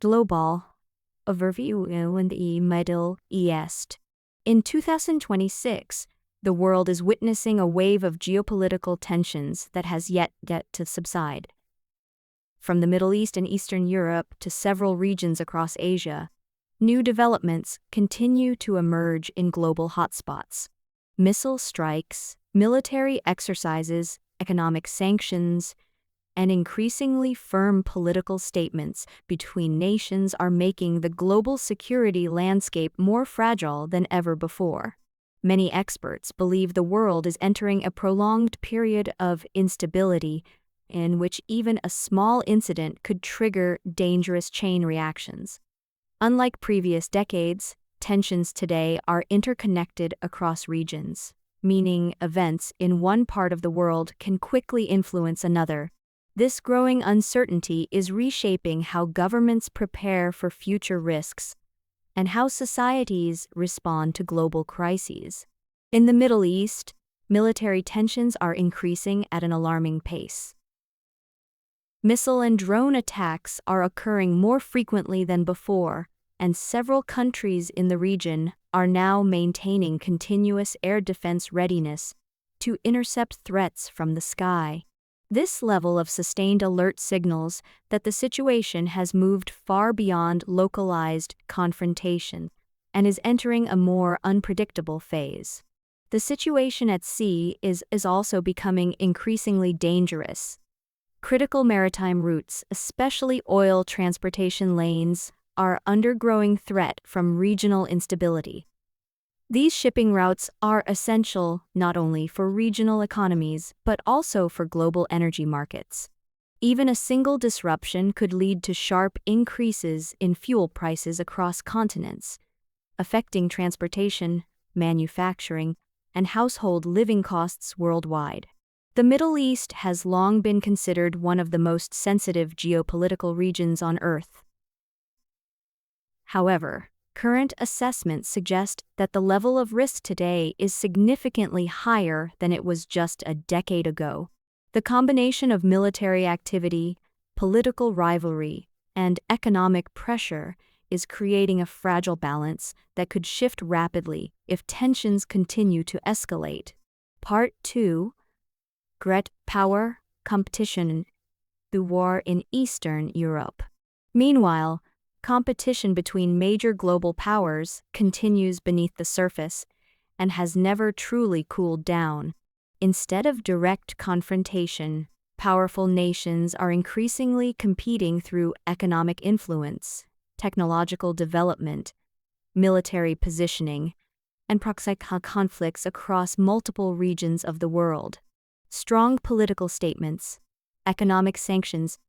Global overview in the Middle East. In 2026, the world is witnessing a wave of geopolitical tensions that has yet to subside. From the Middle East and Eastern Europe to several regions across Asia, new developments continue to emerge in global hotspots. Missile strikes, military exercises, economic sanctions, and increasingly firm political statements between nations are making the global security landscape more fragile than ever before. Many experts believe the world is entering a prolonged period of instability in which even a small incident could trigger dangerous chain reactions. Unlike previous decades, tensions today are interconnected across regions, meaning events in one part of the world can quickly influence another. This growing uncertainty is reshaping how governments prepare for future risks and how societies respond to global crises. In the Middle East, military tensions are increasing at an alarming pace. Missile and drone attacks are occurring more frequently than before, and several countries in the region are now maintaining continuous air defense readiness to intercept threats from the sky. This level of sustained alert signals that the situation has moved far beyond localized confrontation and is entering a more unpredictable phase. The situation at sea is also becoming increasingly dangerous. Critical maritime routes, especially oil transportation lanes, are under growing threat from regional instability. These shipping routes are essential not only for regional economies but also for global energy markets. Even a single disruption could lead to sharp increases in fuel prices across continents, affecting transportation, manufacturing, and household living costs worldwide. The Middle East has long been considered one of the most sensitive geopolitical regions on Earth. However, current assessments suggest that the level of risk today is significantly higher than it was just a decade ago. The combination of military activity, political rivalry, and economic pressure is creating a fragile balance that could shift rapidly if tensions continue to escalate. Part 2: Great Power Competition. The war in Eastern Europe. Meanwhile, competition between major global powers continues beneath the surface and has never truly cooled down. Instead of direct confrontation, powerful nations are increasingly competing through economic influence, technological development, military positioning, and proxy conflicts across multiple regions of the world. Strong political statements, economic sanctions,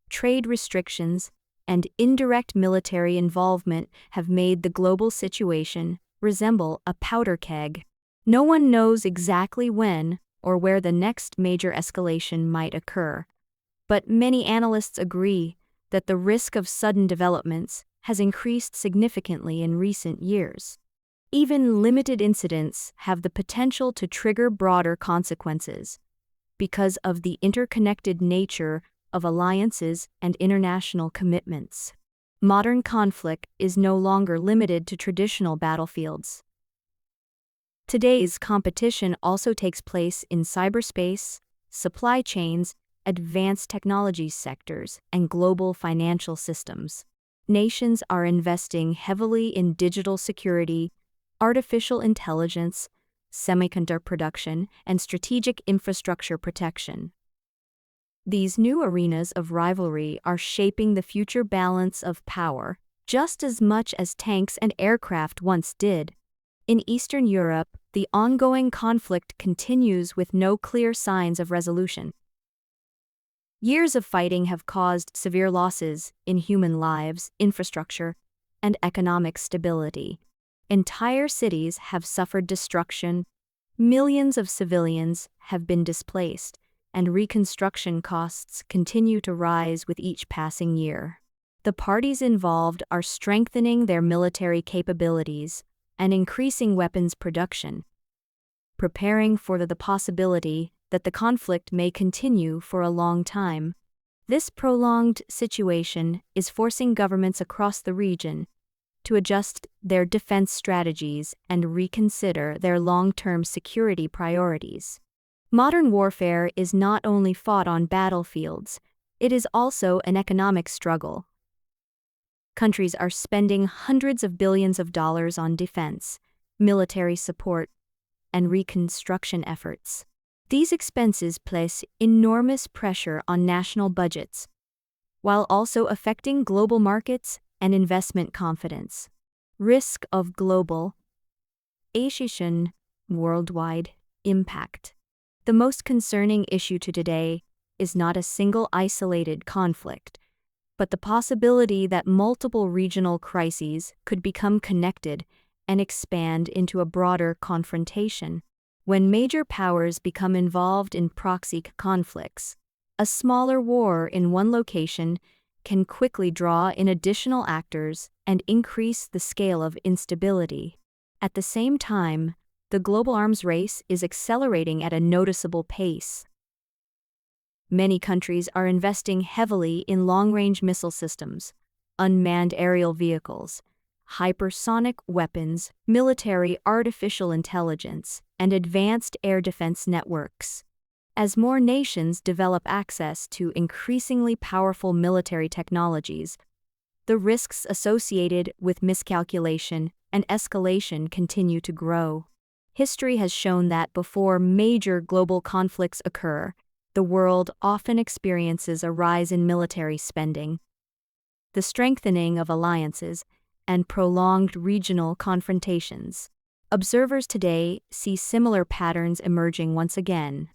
trade restrictions, and indirect military involvement have made the global situation resemble a powder keg. No one knows exactly when or where the next major escalation might occur, but many analysts agree that the risk of sudden developments has increased significantly in recent years. Even limited incidents have the potential to trigger broader consequences because of the interconnected nature of alliances and international commitments. Modern conflict is no longer limited to traditional battlefields. Today's competition also takes place in cyberspace, supply chains, advanced technology sectors, and global financial systems. Nations are investing heavily in digital security, artificial intelligence, semiconductor production, and strategic infrastructure protection. These new arenas of rivalry are shaping the future balance of power just as much as tanks and aircraft once did. In Eastern Europe, the ongoing conflict continues with no clear signs of resolution. Years of fighting have caused severe losses in human lives, infrastructure, and economic stability. Entire cities have suffered destruction, millions of civilians have been displaced, and reconstruction costs continue to rise with each passing year. The parties involved are strengthening their military capabilities and increasing weapons production, preparing for the possibility that the conflict may continue for a long time. This prolonged situation is forcing governments across the region to adjust their defense strategies and reconsider their long-term security priorities. Modern warfare is not only fought on battlefields, it is also an economic struggle. Countries are spending hundreds of billions of dollars on defense, military support, and reconstruction efforts. These expenses place enormous pressure on national budgets, while also affecting global markets and investment confidence. Risk of global escalation, worldwide impact. The most concerning issue to today is not a single isolated conflict, but the possibility that multiple regional crises could become connected and expand into a broader confrontation. When major powers become involved in proxy conflicts, a smaller war in one location can quickly draw in additional actors and increase the scale of instability. At the same time, the global arms race is accelerating at a noticeable pace. Many countries are investing heavily in long-range missile systems, unmanned aerial vehicles, hypersonic weapons, military artificial intelligence, and advanced air defense networks. As more nations develop access to increasingly powerful military technologies, the risks associated with miscalculation and escalation continue to grow. History has shown that before major global conflicts occur, the world often experiences a rise in military spending, the strengthening of alliances, and prolonged regional confrontations. Observers today see similar patterns emerging once again,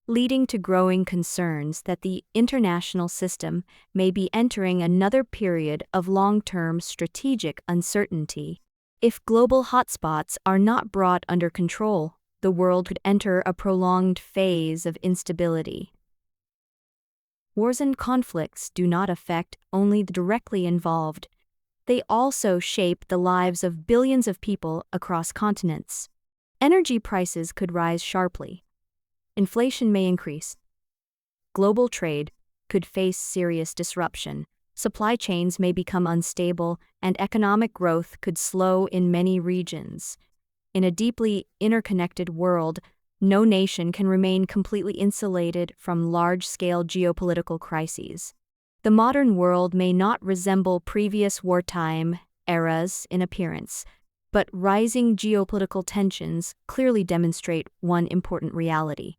leading to growing concerns that the international system may be entering another period of long-term strategic uncertainty. If global hotspots are not brought under control, the world could enter a prolonged phase of instability. Wars and conflicts do not affect only the directly involved. They also shape the lives of billions of people across continents. Energy prices could rise sharply. Inflation may increase. Global trade could face serious disruption. Supply chains may become unstable, and economic growth could slow in many regions. In a deeply interconnected world, no nation can remain completely insulated from large-scale geopolitical crises. The modern world may not resemble previous wartime eras in appearance, but rising geopolitical tensions clearly demonstrate one important reality.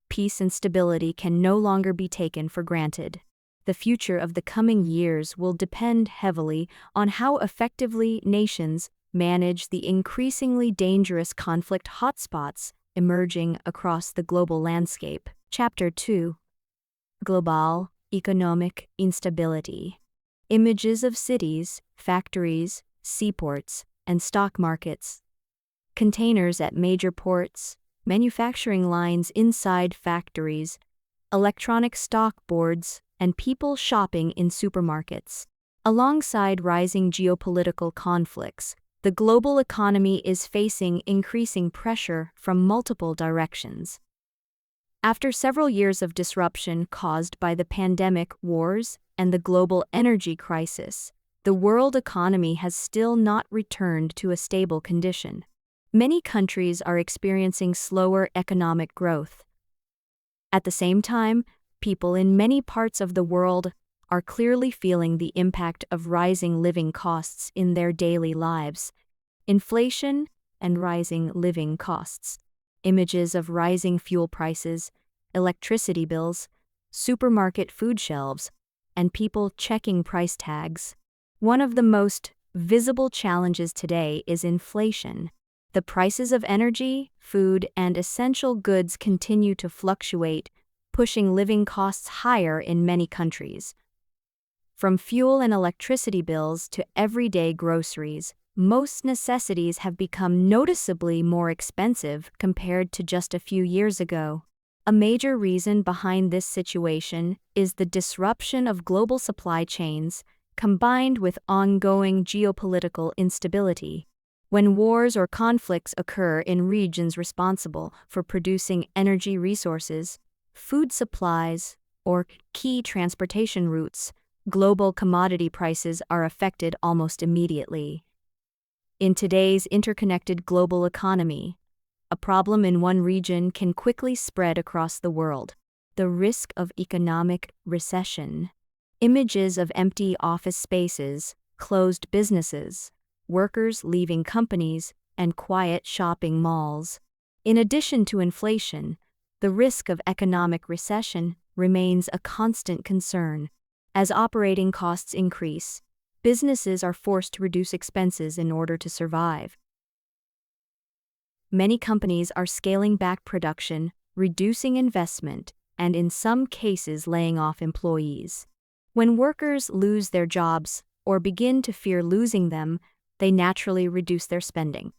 Peace and stability can no longer be taken for granted. The future of the coming years will depend heavily on how effectively nations manage the increasingly dangerous conflict hotspots emerging across the global landscape. Chapter 2. Global Economic Instability. Images of cities, factories, seaports, and stock markets. Containers at major ports, manufacturing lines inside factories, electronic stock boards, and people shopping in supermarkets. Alongside rising geopolitical conflicts, the global economy is facing increasing pressure from multiple directions. After several years of disruption caused by the pandemic, wars, and the global energy crisis, the world economy has still not returned to a stable condition. Many countries are experiencing slower economic growth. At the same time, people in many parts of the world are clearly feeling the impact of rising living costs in their daily lives. Inflation and rising living costs. Images of rising fuel prices, electricity bills, supermarket food shelves, and people checking price tags. One of the most visible challenges today is inflation. The prices of energy, food, and essential goods continue to fluctuate, pushing living costs higher in many countries. From fuel and electricity bills to everyday groceries, most necessities have become noticeably more expensive compared to just a few years ago. A major reason behind this situation is the disruption of global supply chains, combined with ongoing geopolitical instability. When wars or conflicts occur in regions responsible for producing energy resources, food supplies, or key transportation routes, global commodity prices are affected almost immediately. In today's interconnected global economy, a problem in one region can quickly spread across the world. The risk of economic recession. Images of empty office spaces, closed businesses, workers leaving companies, and quiet shopping malls. In addition to inflation, the risk of economic recession remains a constant concern. As operating costs increase, businesses are forced to reduce expenses in order to survive. Many companies are scaling back production, reducing investment, and in some cases laying off employees. When workers lose their jobs or begin to fear losing them, they naturally reduce their spending.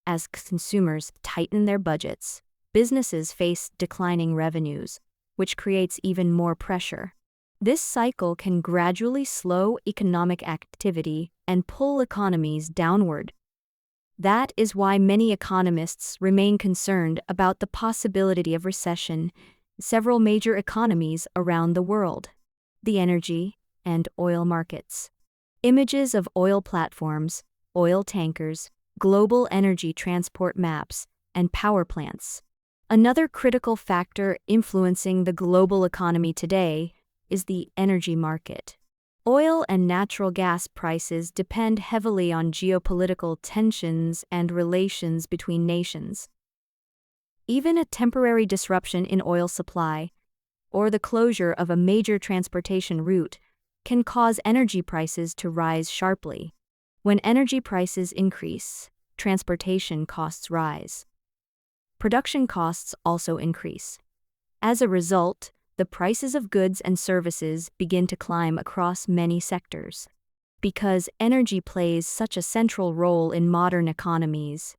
As consumers tighten their budgets, businesses face declining revenues, which creates even more pressure. This cycle can gradually slow economic activity and pull economies downward. That is why many economists remain concerned about the possibility of recession in several major economies around the world. The energy and oil markets. Images of oil platforms, oil tankers, global energy transport maps, and power plants. Another critical factor influencing the global economy today is the energy market. Oil and natural gas prices depend heavily on geopolitical tensions and relations between nations. Even a temporary disruption in oil supply, or the closure of a major transportation route, can cause energy prices to rise sharply. When energy prices increase, transportation costs rise. Production costs also increase. As a result, the prices of goods and services begin to climb across many sectors. Because energy plays such a central role in modern economies,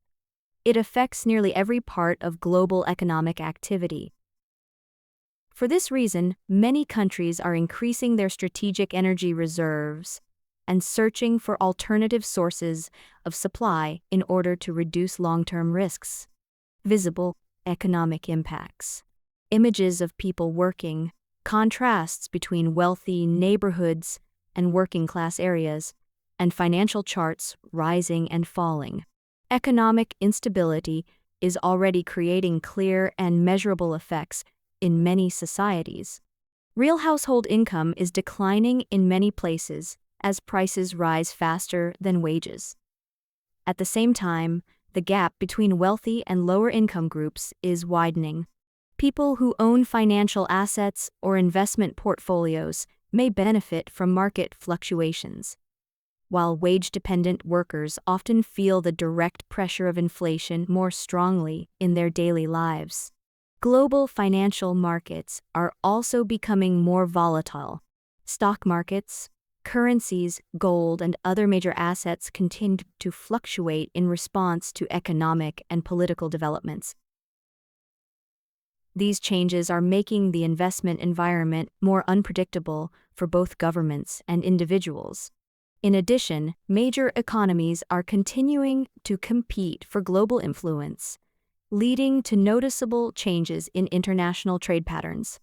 it affects nearly every part of global economic activity. For this reason, many countries are increasing their strategic energy reserves and searching for alternative sources of supply in order to reduce long-term risks. Visible economic impacts. Images of people working, contrasts between wealthy neighborhoods and working-class areas, and financial charts rising and falling. Economic instability is already creating clear and measurable effects in many societies. Real household income is declining in many places as prices rise faster than wages. At the same time, the gap between wealthy and lower income groups is widening. People who own financial assets or investment portfolios may benefit from market fluctuations, while wage-dependent workers often feel the direct pressure of inflation more strongly in their daily lives. Global financial markets are also becoming more volatile. Stock markets, currencies, gold, and other major assets continue to fluctuate in response to economic and political developments. These changes are making the investment environment more unpredictable for both governments and individuals. In addition, major economies are continuing to compete for global influence, leading to noticeable changes in international trade patterns.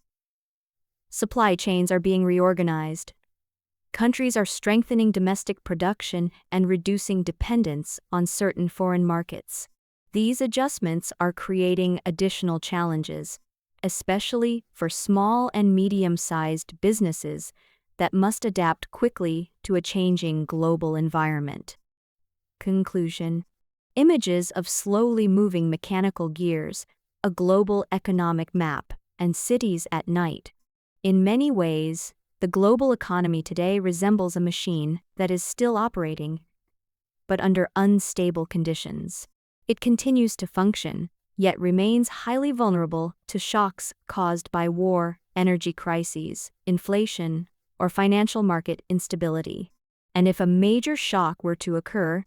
Supply chains are being reorganized. Countries are strengthening domestic production and reducing dependence on certain foreign markets. These adjustments are creating additional challenges, especially for small and medium-sized businesses that must adapt quickly to a changing global environment. Conclusion. Images of slowly moving mechanical gears, a global economic map, and cities at night. In many ways, the global economy today resembles a machine that is still operating, but under unstable conditions. It continues to function, yet remains highly vulnerable to shocks caused by war, energy crises, inflation, or financial market instability. And if a major shock were to occur,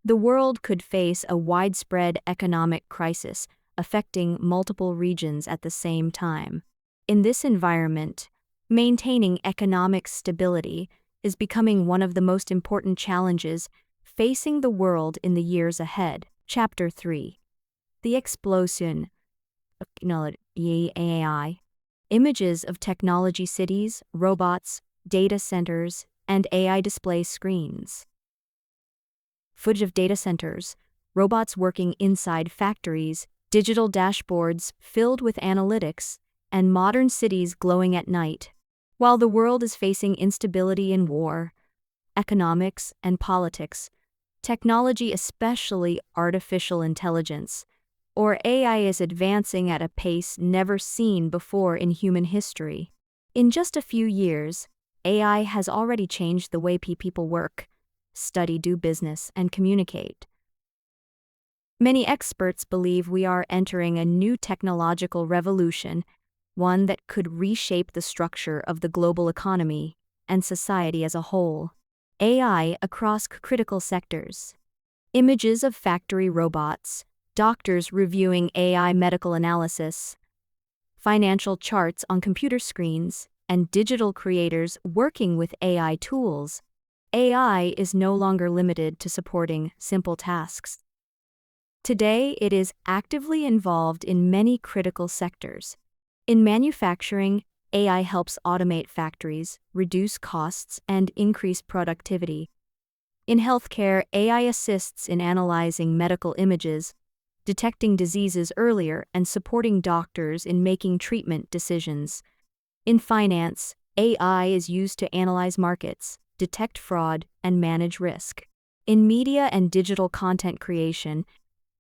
the world could face a widespread economic crisis affecting multiple regions at the same time. In this environment, maintaining economic stability is becoming one of the most important challenges facing the world in the years ahead. Chapter 3. The Explosion of AI. Images of technology cities, robots, data centers, and AI display screens. Footage of data centers, robots working inside factories, digital dashboards filled with analytics, and modern cities glowing at night. While the world is facing instability and war, economics and politics, technology, especially artificial intelligence, or AI, is advancing at a pace never seen before in human history. In just a few years, AI has already changed the way people work, study, do business, and communicate. Many experts believe we are entering a new technological revolution, one that could reshape the structure of the global economy and society as a whole. AI across critical sectors. Images of factory robots, doctors reviewing AI medical analysis, financial charts on computer screens, and digital creators working with AI tools. AI is no longer limited to supporting simple tasks. Today, it is actively involved in many critical sectors. In manufacturing, AI helps automate factories, reduce costs, and increase productivity. In healthcare, AI assists in analyzing medical images, detecting diseases earlier, and supporting doctors in making treatment decisions. In finance, AI is used to analyze markets, detect fraud, and manage risk. In media and digital content creation,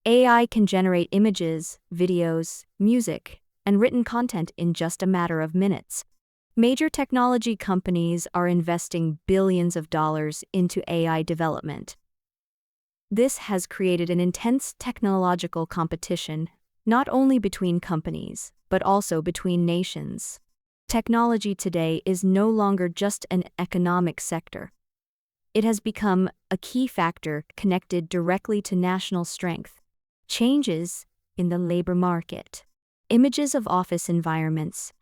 AI can generate images, videos, music, and written content in just a matter of minutes. Major technology companies are investing billions of dollars into AI development. This has created an intense technological competition, not only between companies, but also between nations. Technology today is no longer just an economic sector. It has become a key factor connected directly to national strength. Changes in the labor market. Images of office environments,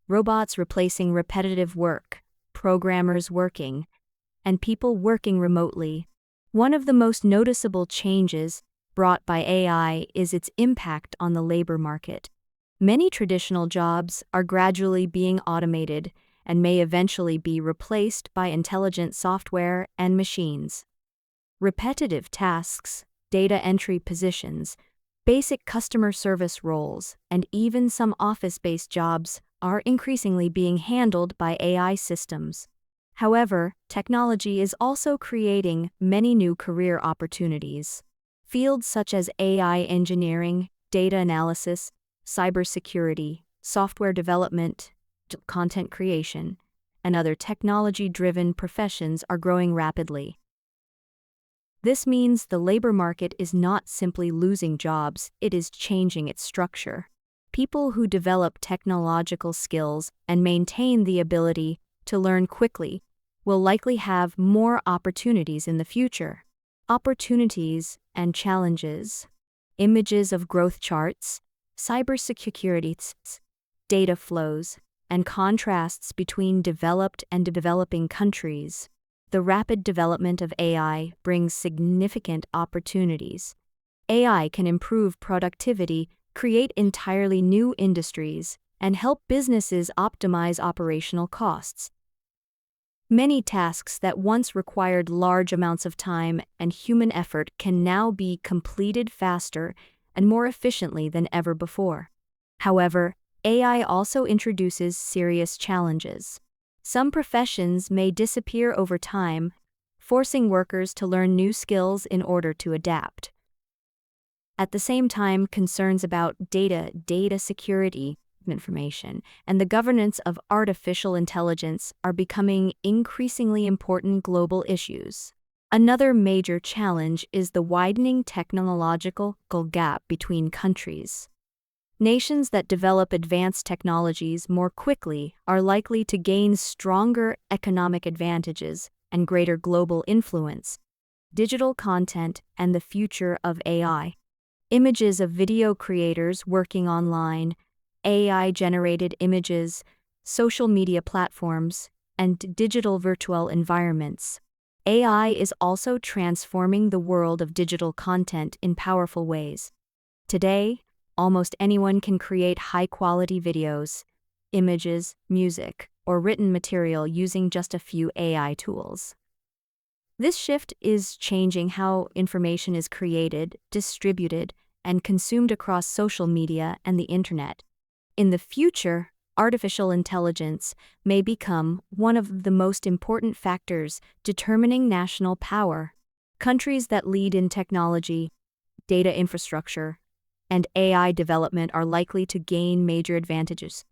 robots replacing repetitive work, programmers working, and people working remotely. One of the most noticeable changes brought by AI is its impact on the labor market. Many traditional jobs are gradually being automated and may eventually be replaced by intelligent software and machines. Repetitive tasks, data entry positions, basic customer service roles, and even some office-based jobs are increasingly being handled by AI systems. However, technology is also creating many new career opportunities. Fields such as AI engineering, data analysis, cybersecurity, software development, content creation, and other technology-driven professions are growing rapidly. This means the labor market is not simply losing jobs, it is changing its structure. People who develop technological skills and maintain the ability to learn quickly will likely have more opportunities in the future. Opportunities and challenges. Images of growth charts, cybersecurity, data flows, and contrasts between developed and developing countries. The rapid development of AI brings significant opportunities. AI can improve productivity, create entirely new industries, and help businesses optimize operational costs. Many tasks that once required large amounts of time and human effort can now be completed faster and more efficiently than ever before. However, AI also introduces serious challenges. Some professions may disappear over time, forcing workers to learn new skills in order to adapt. At the same time, concerns about data security, information, and the governance of artificial intelligence are becoming increasingly important global issues. Another major challenge is the widening technological gap between countries. Nations that develop advanced technologies more quickly are likely to gain stronger economic advantages and greater global influence. Digital content and the future of AI. Images of video creators working online, AI-generated images, social media platforms, and digital virtual environments. AI is also transforming the world of digital content in powerful ways. Today, almost anyone can create high-quality videos, images, music, or written material using just a few AI tools. This shift is changing how information is created, distributed, and consumed across social media and the internet. In the future, artificial intelligence may become one of the most important factors determining national power. Countries that lead in technology, data infrastructure, and AI development are likely to gain major advantages,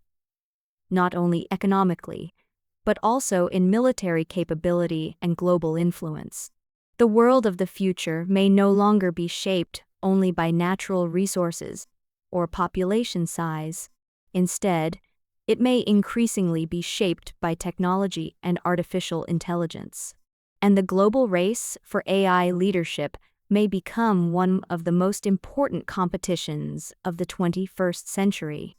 not only economically, but also in military capability and global influence. The world of the future may no longer be shaped only by natural resources or population size. Instead, it may increasingly be shaped by technology and artificial intelligence. And the global race for AI leadership may become one of the most important competitions of the 21st century.